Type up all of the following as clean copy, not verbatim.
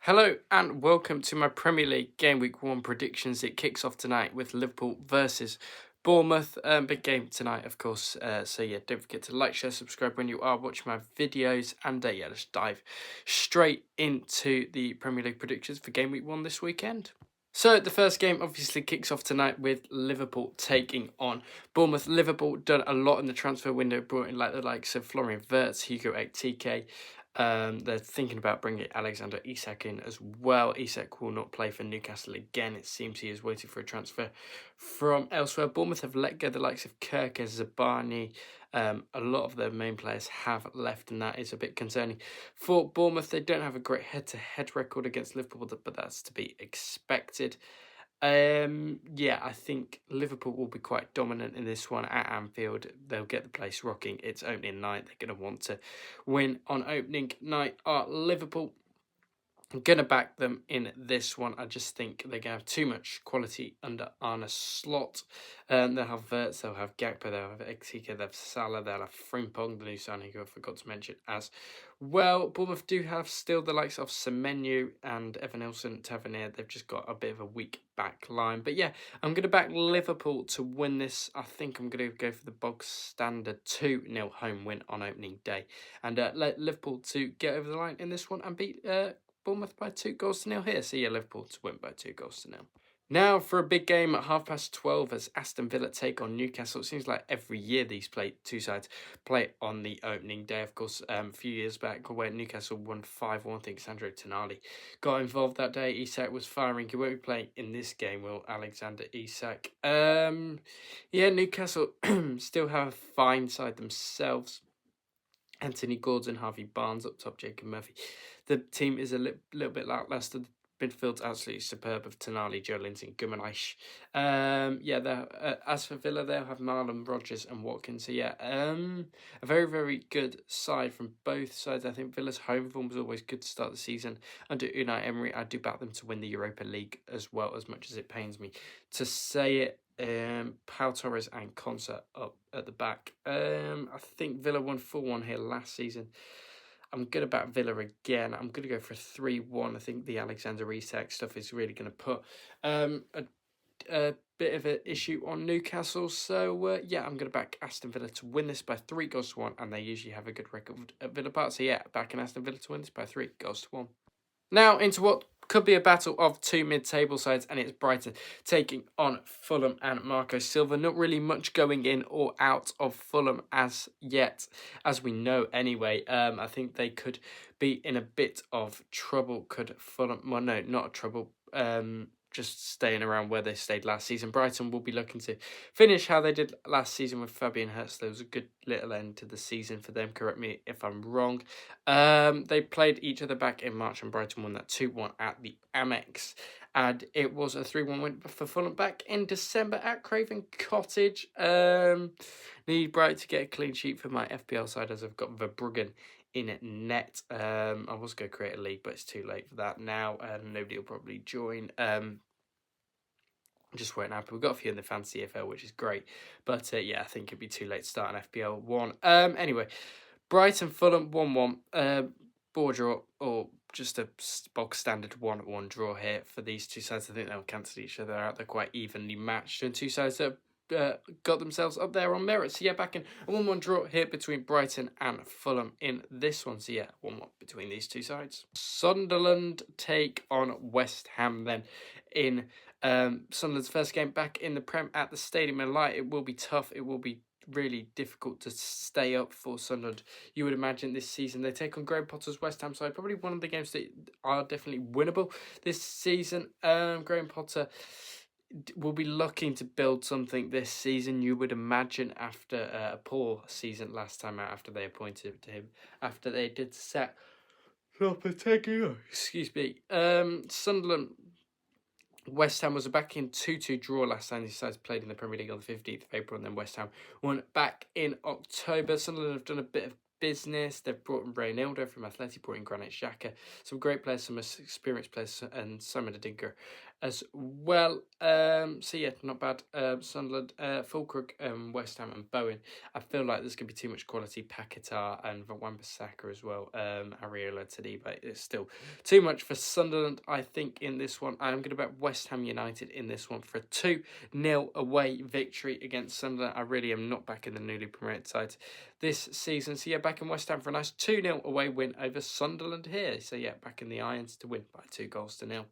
Hello and welcome to my Premier League Game Week 1 predictions. It kicks off tonight with Liverpool versus Bournemouth. Big game tonight, of course. So don't forget to like, share, subscribe when you are watching my videos. And let's dive straight into the Premier League predictions for Game Week 1 this weekend. So the first game obviously kicks off tonight with Liverpool taking on Bournemouth. Liverpool done a lot in the transfer window, brought in the likes of Florian Wirtz, Hugo Ekitike. They're thinking about bringing Alexander Isak in as well. Isak will not play for Newcastle again. It seems he is waiting for a transfer from elsewhere. Bournemouth have let go the likes of Kirk, Zabani. A lot of their main players have left, and that is a bit concerning. For Bournemouth, they don't have a great head-to-head record against Liverpool, but that's to be expected. I think Liverpool will be quite dominant in this one at Anfield. They'll get the place rocking. It's opening night. They're going to want to win on opening night. Liverpool, I'm going to back them in this one. I just think they're going to have too much quality under Arne Slot. They'll have Wirtz, they'll have Gakpo, they'll have Ekitike, they'll have Salah, they'll have Frimpong, the new signing who I forgot to mention as well. Bournemouth do have still the likes of Semenyo and Evan Nilsson, Tavernier. They've just got a bit of a weak back line. But I'm going to back Liverpool to win this. I think I'm going to go for the bog standard 2-0 home win on opening day. And let Liverpool to get over the line in this one and beat Bournemouth by 2-0 here. So Liverpool to win by 2-0. Now for a big game at 12:30 as Aston Villa take on Newcastle. It seems like every year these two sides play on the opening day. Of course, a few years back where Newcastle won 5-1, I think Sandro Tonali got involved that day. Isak was firing. He won't be playing in this game, will Alexander Isak? Newcastle still have a fine side themselves. Anthony Gordon, Harvey Barnes up top, Jacob Murphy. The team is a little bit lackluster. Midfield's absolutely superb of Tonali, Joelinton, Guimaraes. As for Villa, they'll have Marlon, Rogers and Watkins. A very, very good side from both sides. I think Villa's home form was always good to start the season. Under Unai Emery, I do back them to win the Europa League as well, as much as it pains me to say it. Pau Torres and Konsa up at the back. I think Villa won 4-1 here last season. I'm going to back Villa again. I'm going to go for a 3-1. I think the Alexander Isak stuff is really going to put a bit of an issue on Newcastle. So, I'm going to back Aston Villa to win this by 3-1, and they usually have a good record at Villa Park. So, backing Aston Villa to win this by 3-1. Now into what could be a battle of two mid-table sides, and it's Brighton taking on Fulham and Marco Silva. Not really much going in or out of Fulham as yet, as we know anyway. I think they could be in a bit of trouble. Could Fulham? Well, no, not trouble. Just staying around where they stayed last season. Brighton will be looking to finish how they did last season with Fabian Hertz. There was a good little end to the season for them. Correct me if I'm wrong. They played each other back in March and Brighton won that 2-1 at the Amex. And it was a 3-1 win for Fulham back in December at Craven Cottage. Need Brighton to get a clean sheet for my FPL side as I've got Verbruggen in net. I was going to create a league, but it's too late for that now, and nobody will probably join. Just won't happen. We've got a few in the fantasy FL, which is great, but I think it'd be too late to start an FPL 1. Anyway, Brighton Fulham 1-1, ball draw, or just a bog standard 1-1 draw here for these two sides. I think they'll cancel each other out. They're quite evenly matched, and two sides that got themselves up there on merit. So back in a 1-1 draw here between Brighton and Fulham in this one. So 1-1 between these two sides. Sunderland take on West Ham then in Sunderland's first game back in the Prem at the Stadium of Light. It will be tough. It will be really difficult to stay up for Sunderland. You would imagine this season they take on Graham Potter's West Ham side. Probably one of the games that are definitely winnable this season. Graham Potter will be looking to build something this season, you would imagine, after a poor season last time out, after they appointed him, after they did set up a taking. Excuse me. Sunderland, West Ham was a back in 2-2 draw last time these sides played in the Premier League on the 15th of April, and then West Ham won back in October. Sunderland have done a bit of business. They've brought in Reynoldo from Athletic, brought in Granit Xhaka. Some great players, some experienced players, and Simon Adingra as well. So yeah, not bad. Sunderland, Fulkrug, West Ham and Bowen. I feel like there's going to be too much quality. Paquetá and Wan-Bissaka as well. Ariola today, but it's still too much for Sunderland, I think, in this one. I'm going to bet West Ham United in this one for a 2-0 away victory against Sunderland. I really am not backing the newly promoted sides this season. So yeah, back in West Ham for a nice 2-0 away win over Sunderland here. So yeah, back in the Irons to win by 2-0.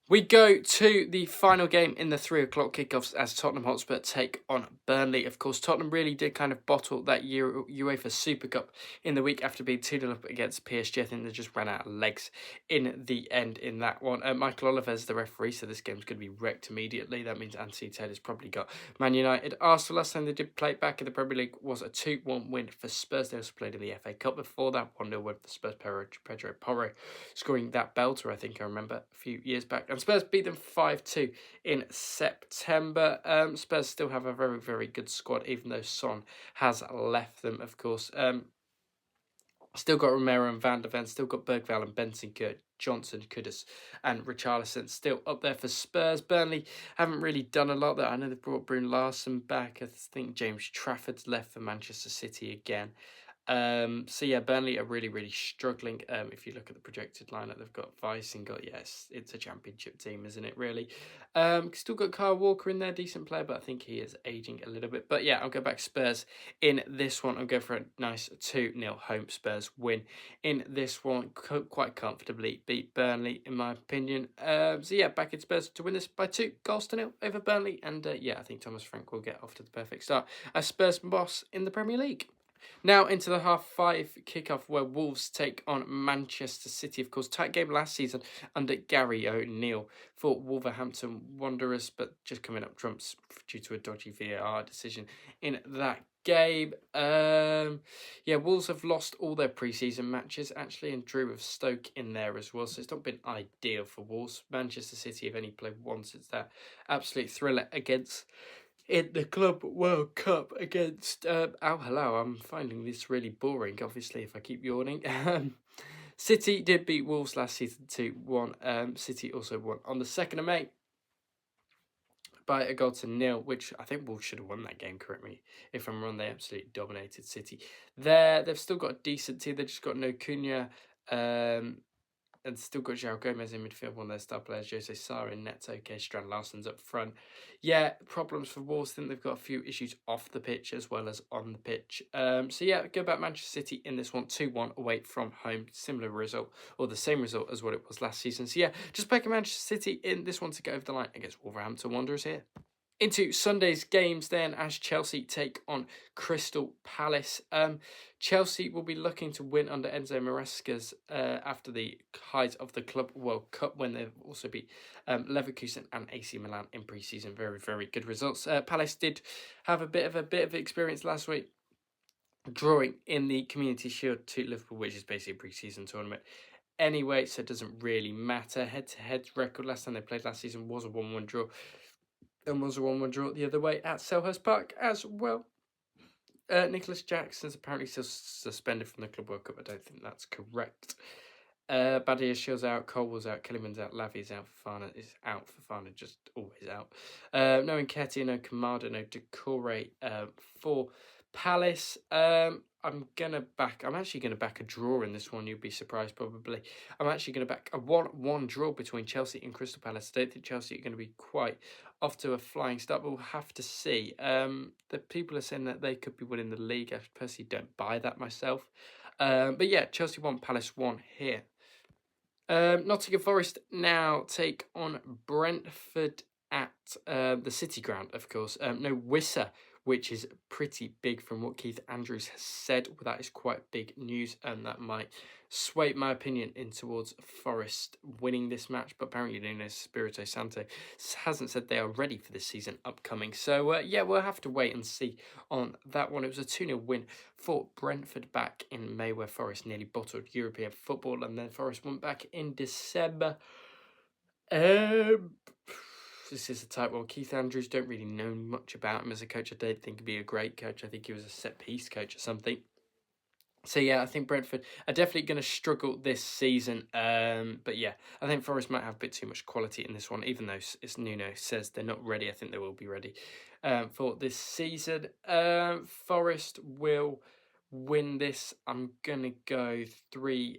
We go to the final game in the 3 o'clock kickoffs as Tottenham Hotspur take on Burnley. Of course, Tottenham really did kind of bottle that UEFA Super Cup in the week after being 2-0 up against PSG. I think they just ran out of legs in the end in that one. Michael Oliver's the referee, so this game's going to be wrecked immediately. That means Anthony Taylor's probably got Man United. Arsenal, last time they did play back in the Premier League, was a 2-1 win for Spurs. They also played in the FA Cup before that, 1-0 win for Spurs. Pedro Porro scoring that belter, I think I remember, a few years back. And Spurs beat them 5-2 in September. Spurs still have a very, very good squad, even though Son has left them, of course. Still got Romero and Van der Ven, still got Bergvall and Bentancur, Johnson, Kudus and Richarlison still up there for Spurs. Burnley haven't really done a lot there. I know they've brought Brune Larson back. I think James Trafford's left for Manchester City again. So yeah, Burnley are really, really struggling. If you look at the projected lineup, they've got Vice and got, yes, it's a championship team, isn't it, really? Still got Kyle Walker in there, decent player, but I think he is aging a little bit. But yeah, I'll go back Spurs in this one. I'll go for a nice 2-0 home Spurs win in this one. Quite comfortably beat Burnley, in my opinion. So yeah, back in Spurs to win this by 2-0 over Burnley. And yeah, I think Thomas Frank will get off to the perfect start as Spurs boss in the Premier League. Now into the half-5 kickoff where Wolves take on Manchester City. Of course, tight game last season under Gary O'Neill for Wolverhampton Wanderers, but just coming up trumps due to a dodgy VAR decision in that game. Yeah, Wolves have lost all their pre-season matches actually and drew with Stoke in there as well, so it's not been ideal for Wolves. Manchester City have only played once. It's that absolute thriller against in the Club World Cup against Al Hilal. I'm finding this really boring, obviously, if I keep yawning. City did beat Wolves last season 2-1. City also won on the 2nd of May by a 0-0, which I think Wolves should have won that game, correct me if I'm wrong. They absolutely dominated City. They've still got a decent team. They've just got no Cunha, and still got João Gomez in midfield, one of their star players, Jose Sarr in net, okay, Strand Larsen's up front. Yeah, problems for Wolves. I think they've got a few issues off the pitch as well as on the pitch. So yeah, go back Manchester City in this one, 2-1 away from home. Similar result, or the same result as what it was last season. So yeah, just back Manchester City in this one to get over the line against Wolverhampton Wanderers here. Into Sunday's games then as Chelsea take on Crystal Palace. Chelsea will be looking to win under Enzo Maresca's after the height of the Club World Cup when they've also beat Leverkusen and AC Milan in pre-season. Very, very good results. Palace did have a bit of experience last week, drawing in the Community Shield to Liverpool, which is basically a pre-season tournament. Anyway, so it doesn't really matter. Head-to-head record last time they played last season was a 1-1 draw. And was a 1-1 draw the other way at Selhurst Park as well. Nicholas Jackson's apparently still suspended from the Club World Cup. I don't think that's correct. Badia Shield's out, Colwell's out, Kellyman's out, Lavi's out, Fafana is out. Fafana just always out. No Nketiah, no Kamada, no Decore for Palace. I'm actually gonna back a draw in this one. You'd be surprised probably. I'm actually gonna back a 1-1 draw between Chelsea and Crystal Palace. I don't think Chelsea are gonna be quite off to a flying start, but we'll have to see. The people are saying that they could be winning the league. I personally don't buy that myself. But yeah, Chelsea 1, Palace 1 here. Nottingham Forest now take on Brentford at the City Ground, of course. No Wissa, which is pretty big from what Keith Andrews has said. Well, that is quite big news, and that might sway my opinion in towards Forest winning this match. But apparently, Nuno Espirito Santo hasn't said they are ready for this season upcoming. So, yeah, we'll have to wait and see on that one. It was a 2-0 win for Brentford back in May, where Forest nearly bottled European football, and then Forest went back in December. This is a tight one. Keith Andrews, don't really know much about him as a coach. I don't think he'd be a great coach. I think he was a set-piece coach or something. So yeah, I think Brentford are definitely going to struggle this season. But yeah, I think Forest might have a bit too much quality in this one, even though it's Nuno says they're not ready. I think they will be ready for this season. Forest will win this. I'm gonna go 3-1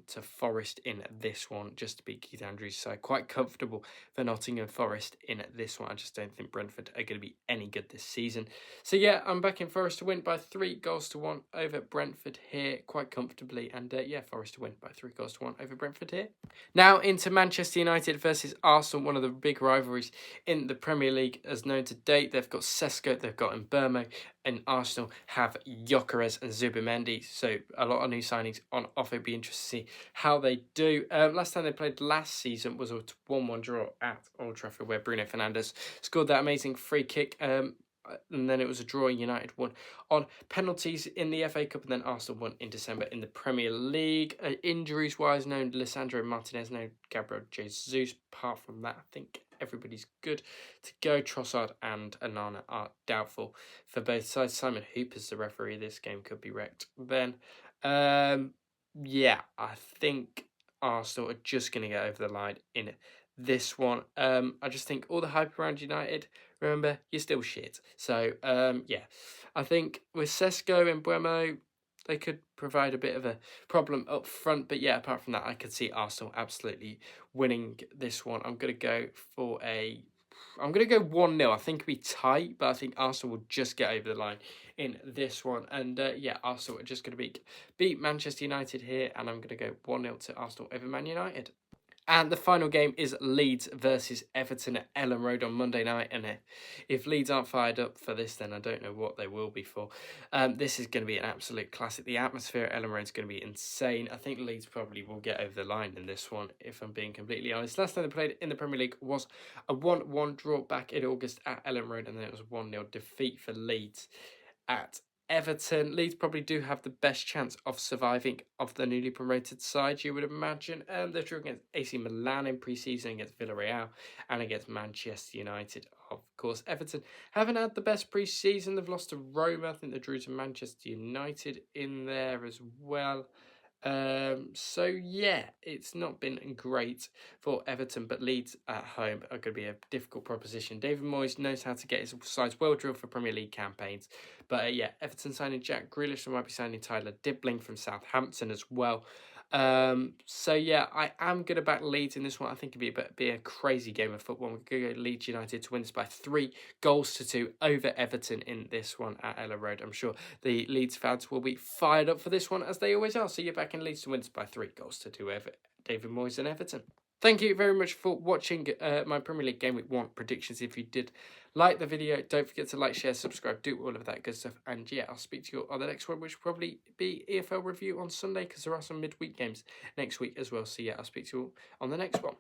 to Forest in this one, just to beat Keith Andrews' side. Quite comfortable for Nottingham Forest in this one. I just don't think Brentford are going to be any good this season. So yeah, I'm backing Forest to win by 3-1 over Brentford here, quite comfortably. And yeah, Forest to win by 3-1 over Brentford here. Now into Manchester United versus Arsenal, one of the big rivalries in the Premier League as known to date. They've got Sesko, they've got Mbeumo, and Arsenal have Gyökeres and Zubimendi. So a lot of new signings on offer. It'd be interesting to see how they do. Last time they played last season was a 1-1 draw at Old Trafford, where Bruno Fernandes scored that amazing free kick. And then it was a draw. United won on penalties in the FA Cup, and then Arsenal won in December in the Premier League. Injuries wise, no Lisandro Martinez, no Gabriel Jesus. Apart from that, I think everybody's good to go. Trossard and Onana are doubtful for both sides. Simon Hooper's the referee. This game could be wrecked. Then, yeah, I think Arsenal are just going to get over the line in this one. I just think all the hype around United, remember, you're still shit. So, yeah, I think with Sesko and Mbeumo, they could provide a bit of a problem up front. But yeah, apart from that, I could see Arsenal absolutely winning this one. I'm going to go 1-0. I think it'll be tight, but I think Arsenal will just get over the line in this one. And yeah, Arsenal are just going to beat Manchester United here, and I'm going to go 1-0 to Arsenal over Man United. And the final game is Leeds versus Everton at Ellen Road on Monday night. And if Leeds aren't fired up for this, then I don't know what they will be for. This is going to be an absolute classic. The atmosphere at Ellen Road is going to be insane. I think Leeds probably will get over the line in this one, if I'm being completely honest. Last time they played in the Premier League was a 1-1 draw back in August at Ellen Road, and then it was a 1-0 defeat for Leeds at Everton. Leeds probably do have the best chance of surviving of the newly promoted side, you would imagine. They drew against AC Milan in pre-season, against Villarreal, and against Manchester United. Of course, Everton haven't had the best pre-season. They've lost to Roma. I think they drew to Manchester United in there as well. So yeah, it's not been great for Everton, but Leeds at home are going to be a difficult proposition. David Moyes knows how to get his sides well drilled for Premier League campaigns. But yeah, Everton signing Jack Grealish, and might be signing Tyler Dibling from Southampton as well. So yeah, I am going to back Leeds in this one. I think it'd be a crazy game of football. We're going to go Leeds United to win this by 3-2 over Everton in this one at Ella Road. I'm sure the Leeds fans will be fired up for this one, as they always are. So you're back in Leeds to win this by 3-2 over David Moyes and Everton. Thank you very much for watching my Premier League Game Week 1 predictions. If you did like the video, don't forget to like, share, subscribe, do all of that good stuff. And yeah, I'll speak to you on the next one, which will probably be EFL review on Sunday, because there are some midweek games next week as well. So yeah, I'll speak to you all on the next one.